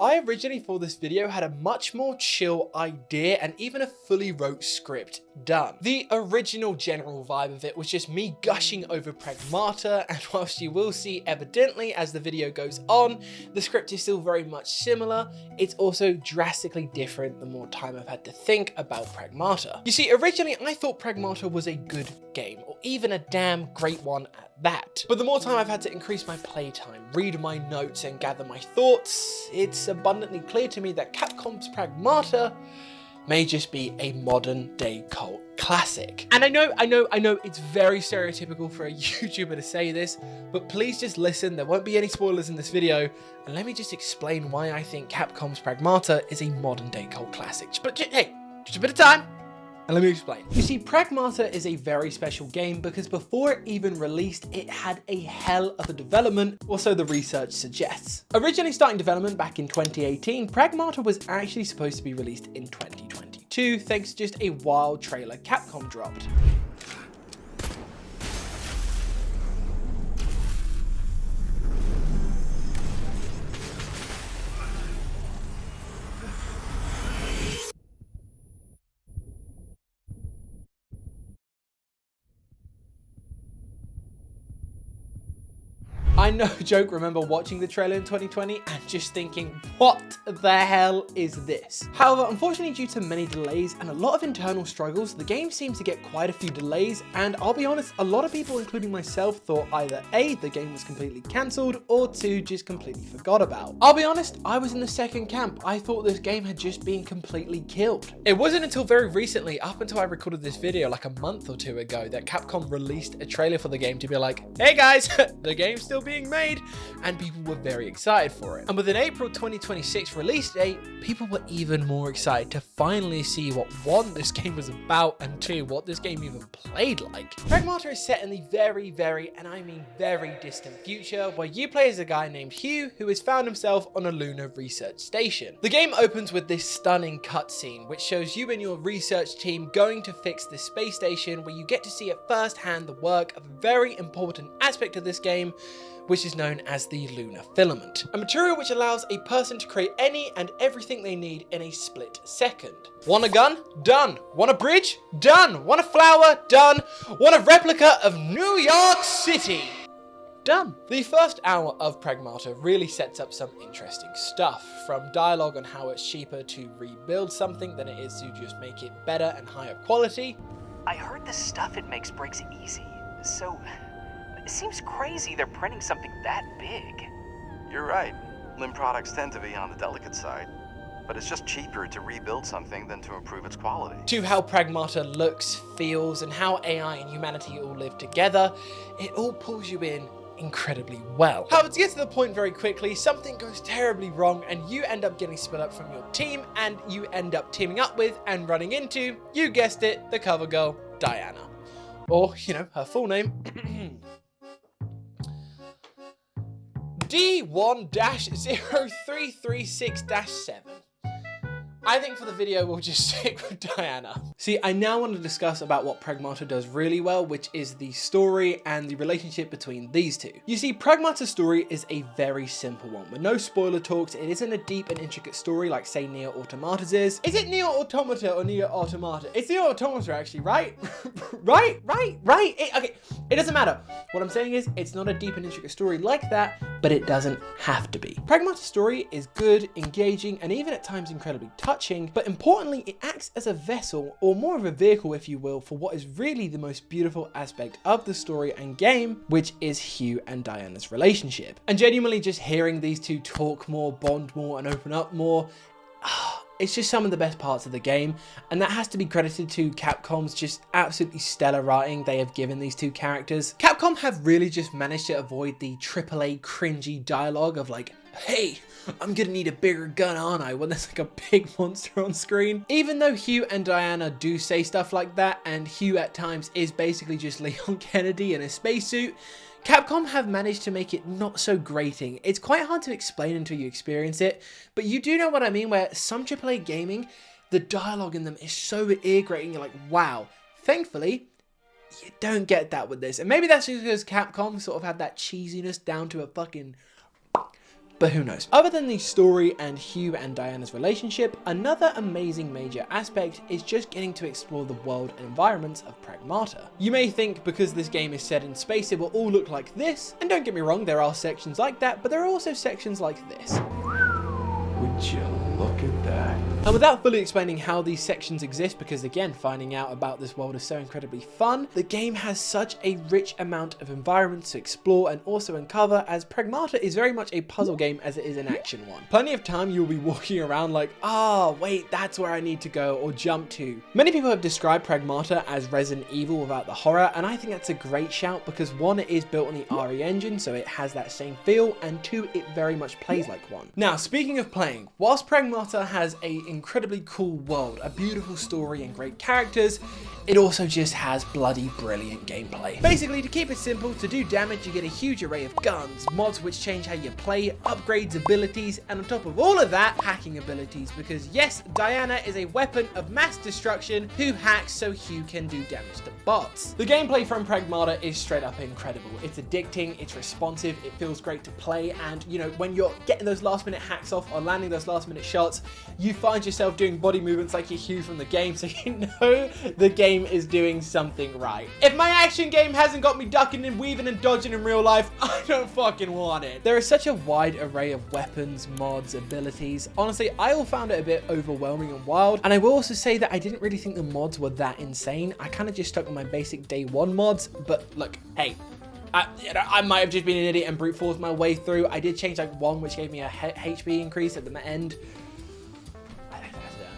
I originally for this video had a much more chill idea and even a fully wrote script done. The original general vibe of it was just me gushing over Pragmata, and whilst you will see evidently as the video goes on, the script is still very much similar, it's also drastically different the more time I've had to think about Pragmata. You see, originally I thought Pragmata was a good game, or even a damn great one at that. But the more time I've had to increase my playtime, read my notes and gather my thoughts, it's abundantly clear to me that Capcom's Pragmata may just be a modern day cult classic. And I know it's very stereotypical for a YouTuber to say this, but please just listen, there won't be any spoilers in this video, and let me just explain why I think Capcom's Pragmata is a modern day cult classic. But hey, just a bit of time. And let me explain. You see, Pragmata is a very special game because before it even released, it had a hell of a development, or so the research suggests. Originally starting development back in 2018, Pragmata was actually supposed to be released in 2022, thanks to just a wild trailer Capcom dropped. I no joke remember watching the trailer in 2020 and just thinking, what the hell is this? However, unfortunately due to many delays and a lot of internal struggles, the game seems to get quite a few delays, and I'll be honest, a lot of people including myself thought either A, the game was completely cancelled, or 2, just completely forgot about. I'll be honest, I was in the second camp. I thought this game had just been completely killed. It wasn't until very recently, up until I recorded this video like a month or 2 ago, that Capcom released a trailer for the game to be like, hey guys, the game's still being made, and people were very excited for it. And with an April 2026 release date, people were even more excited to finally see what 1, this game was about, and 2, what this game even played like. Pragmata is set in the very, and I mean very distant future, where you play as a guy named Hugh who has found himself on a lunar research station. The game opens with this stunning cutscene, which shows you and your research team going to fix this space station, where you get to see at first hand the work of a very important aspect of this game, which is known as the lunar filament, a material which allows a person to create any and everything they need in a split second. Want a gun? Done. Want a bridge? Done. Want a flower? Done. Want a replica of New York City? Done. The first hour of Pragmata really sets up some interesting stuff, from dialogue on how it's cheaper to rebuild something than it is to just make it better and higher quality. I heard the stuff it makes breaks easy, so it seems crazy they're printing something that big. You're right. Limb products tend to be on the delicate side, but it's just cheaper to rebuild something than to improve its quality. To how Pragmata looks, feels, and how AI and humanity all live together, it all pulls you in incredibly well. However, to get to the point very quickly, something goes terribly wrong and you end up getting split up from your team, and you end up teaming up with and running into, you guessed it, the cover girl, Diana. Or, you know, her full name, D1-0336-7. I think for the video, we'll just stick with Diana. See, I now want to discuss about what Pragmata does really well, which is the story and the relationship between these two. You see, Pragmata's story is a very simple one. With no spoiler talks, it isn't a deep and intricate story like, say, Nier Automata's is. Is it Nier Automata or Nier Automata? It's Nier Automata, actually, right? right? Okay, it doesn't matter. What I'm saying is, it's not a deep and intricate story like that, but it doesn't have to be. Pragmata's story is good, engaging, and even at times incredibly touching, but importantly, it acts as a vessel, or more of a vehicle if you will, for what is really the most beautiful aspect of the story and game, which is Hugh and Diana's relationship. And genuinely just hearing these two talk more, bond more, and open up more, it's just some of the best parts of the game, and that has to be credited to Capcom's just absolutely stellar writing they have given these two characters. Capcom have really just managed to avoid the AAA cringy dialogue of like, hey, I'm gonna need a bigger gun, aren't I? When there's like a big monster on screen. Even though Hugh and Diana do say stuff like that, and Hugh at times is basically just Leon Kennedy in a spacesuit, Capcom have managed to make it not so grating. It's quite hard to explain until you experience it, but you do know what I mean, where some AAA gaming, the dialogue in them is so ear-grating, you're like, wow. Thankfully, you don't get that with this. And maybe that's just because Capcom sort of had that cheesiness down to a fucking But who knows? Other than the story and Hugh and Diana's relationship, another amazing major aspect is just getting to explore the world and environments of Pragmata. You may think because this game is set in space it will all look like this, and don't get me wrong, there are sections like that, but there are also sections like this. Would you look at that? And without fully explaining how these sections exist, because again, finding out about this world is so incredibly fun, the game has such a rich amount of environments to explore and also uncover, as Pragmata is very much a puzzle game as it is an action one. Plenty of time you'll be walking around like, wait, that's where I need to go or jump to. Many people have described Pragmata as Resident Evil without the horror, and I think that's a great shout because one, it is built on the RE engine, so it has that same feel, and two, it very much plays like one. Now, speaking of playing, whilst Pragmata has a incredibly cool world, a beautiful story and great characters, it also just has bloody brilliant gameplay. Basically, to keep it simple, to do damage you get a huge array of guns, mods which change how you play, upgrades abilities, and on top of all of that, hacking abilities, because yes, Diana is a weapon of mass destruction who hacks so Hugh can do damage to bots. The gameplay from Pragmata is straight up incredible. It's addicting, it's responsive, it feels great to play, and you know, when you're getting those last minute hacks off or landing those last minute shots, you find yourself doing body movements like you're Hugh from the game, so you know the game is doing something right. If my action game hasn't got me ducking and weaving and dodging in real life, I don't fucking want it. There is such a wide array of weapons, mods, abilities. Honestly, I all found it a bit overwhelming and wild, and I will also say that I didn't really think the mods were that insane. I kind of just stuck with my basic day one mods, but look, hey, I might have just been an idiot and brute forced my way through. I did change like one, which gave me a HP increase at the end.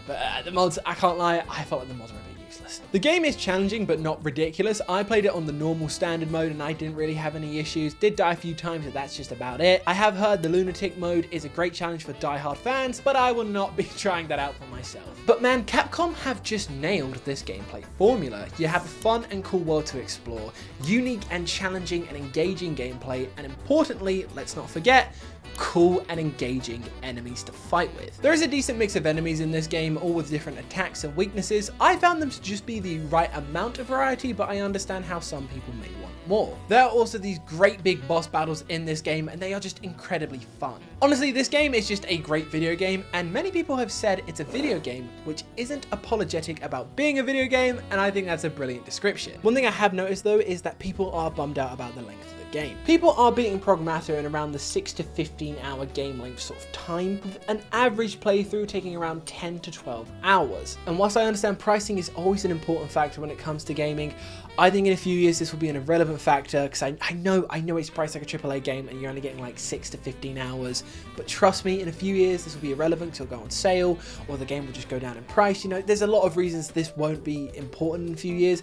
But the mods, I can't lie, I felt like the mods were a bit useless. The game is challenging, but not ridiculous. I played it on the normal standard mode and I didn't really have any issues. Did die a few times, but that's just about it. I have heard the lunatic mode is a great challenge for die-hard fans, but I will not be trying that out for myself. But man, Capcom have just nailed this gameplay formula. You have a fun and cool world to explore, unique and challenging and engaging gameplay, and importantly, let's not forget, cool and engaging enemies to fight with. There is a decent mix of enemies in this game, all with different attacks and weaknesses. I found them to just be the right amount of variety, but I understand how some people may want more. There are also these great big boss battles in this game, and they are just incredibly fun. Honestly, this game is just a great video game, and many people have said it's a video game which isn't apologetic about being a video game, and I think that's a brilliant description. One thing I have noticed though is that people are bummed out about the length of the game. People are beating Pragmata in around the 6 to 15 hour game length sort of time, with an average playthrough taking around 10 to 12 hours. And whilst I understand pricing is always an important factor when it comes to gaming, I think in a few years this will be an irrelevant factor, because I know it's priced like a AAA game and you're only getting like 6 to 15 hours, but trust me, in a few years this will be irrelevant because it'll go on sale or the game will just go down in price. You know, there's a lot of reasons this won't be important in a few years,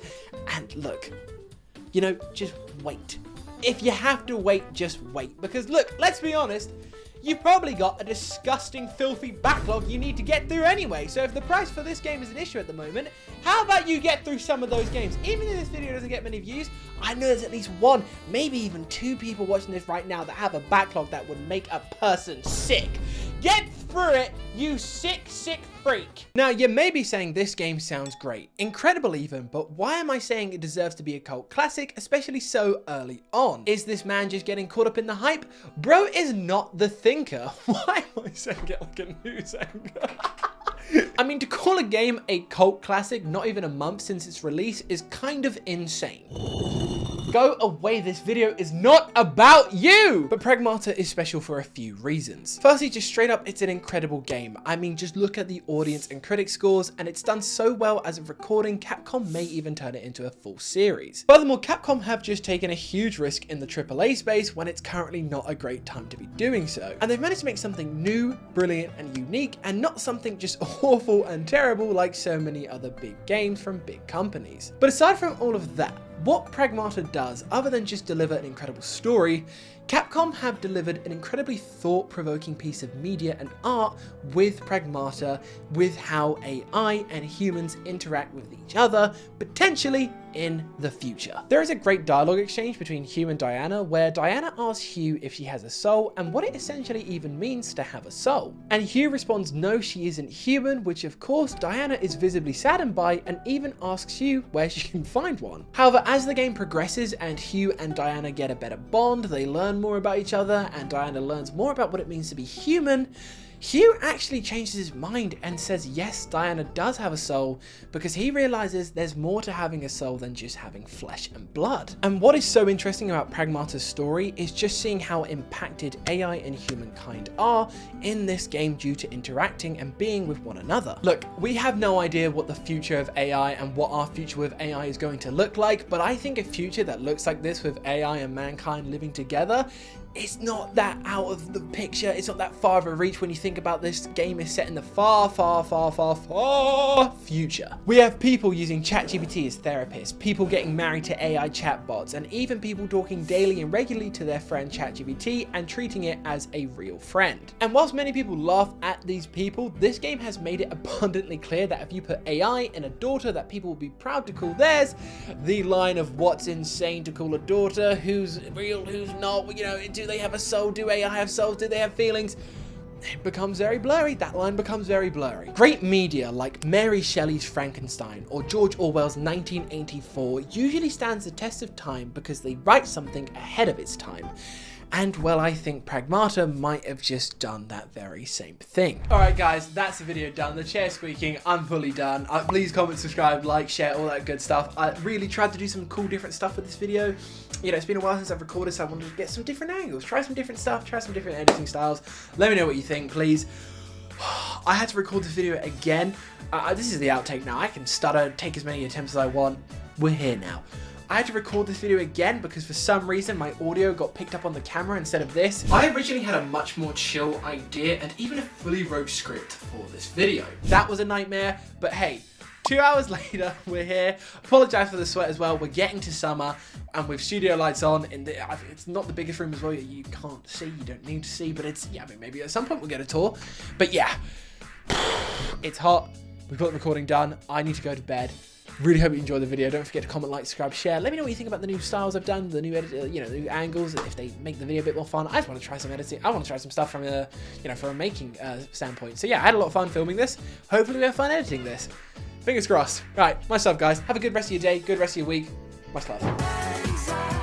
and look, you know, just wait. If you have to wait, just wait, because look, let's be honest, you've probably got a disgusting, filthy backlog you need to get through anyway. So if the price for this game is an issue at the moment, how about you get through some of those games? Even if this video doesn't get many views, I know there's at least one, maybe even two people watching this right now that have a backlog that would make a person sick. Get through it, you sick, sick freak. Now, you may be saying this game sounds great, incredible even, but why am I saying it deserves to be a cult classic, especially so early on? Is this man just getting caught up in the hype? Bro is not the thinker. Why am I saying it like a news anchor? I mean, to call a game a cult classic not even a month since its release is kind of insane. Go away, this video is not about you! But Pragmata is special for a few reasons. Firstly, just straight up, it's an incredible game. I mean, just look at the audience and critic scores, and it's done so well as of recording, Capcom may even turn it into a full series. Furthermore, Capcom have just taken a huge risk in the AAA space when it's currently not a great time to be doing so. And they've managed to make something new, brilliant, and unique, and not something just awful and terrible like so many other big games from big companies. But aside from all of that, what Pragmata does, other than just deliver an incredible story, Capcom have delivered an incredibly thought-provoking piece of media and art with Pragmata, with how AI and humans interact with each other, potentially in the future. There is a great dialogue exchange between Hugh and Diana, where Diana asks Hugh if she has a soul and what it essentially even means to have a soul. And Hugh responds no, she isn't human, which of course Diana is visibly saddened by and even asks Hugh where she can find one. However, as the game progresses and Hugh and Diana get a better bond, they learn learn more about each other and Diana learns more about what it means to be human, Hugh actually changes his mind and says yes, Diana does have a soul, because he realizes there's more to having a soul than just having flesh and blood. And what is so interesting about Pragmata's story is just seeing how impacted AI and humankind are in this game due to interacting and being with one another. Look, we have no idea what the future of AI and what our future with AI is going to look like, but I think a future that looks like this with AI and mankind living together, it's not that out of the picture, it's not that far of a reach when you think about this game is set in the far, far, far, far, far future. We have people using ChatGPT as therapists, people getting married to AI chatbots, and even people talking daily and regularly to their friend ChatGPT and treating it as a real friend. And whilst many people laugh at these people, this game has made it abundantly clear that if you put AI in a daughter that people will be proud to call theirs, the line of what's insane to call a daughter, who's real, who's not, you know, do they have a soul, do AI have souls, do they have feelings? It becomes very blurry. That line becomes very blurry. Great media like Mary Shelley's Frankenstein or George Orwell's 1984 usually stands the test of time because they write something ahead of its time. And well, I think Pragmata might have just done that very same thing. Alright guys, that's the video done. The chair squeaking, I'm fully done. Please comment, subscribe, like, share, all that good stuff. I really tried to do some cool different stuff with this video. You know, it's been a while since I've recorded, so I wanted to get some different angles, try some different stuff, try some different editing styles. Let me know what you think, please. I had to record this video again. This is the outtake now. I can stutter, take as many attempts as I want. We're here now. I had to record this video again because for some reason my audio got picked up on the camera instead of this. I originally had a much more chill idea and even a fully wrote script for this video. That was a nightmare, but hey, 2 hours later, we're here. Apologize for the sweat as well. We're getting to summer and with studio lights on, it's not the biggest room as well. You can't see, you don't need to see, but it's, yeah, I mean, maybe at some point we'll get a tour. But yeah, it's hot. We've got the recording done. I need to go to bed. Really hope you enjoyed the video. Don't forget to comment, like, subscribe, share. Let me know what you think about the new styles I've done, the new edit, you know, the new angles, if they make the video a bit more fun. I just want to try some editing. I want to try some stuff from a, you know, from a making standpoint. So yeah, I had a lot of fun filming this. Hopefully we have fun editing this. Fingers crossed. Right, much love, guys. Have a good rest of your day, good rest of your week. Much love.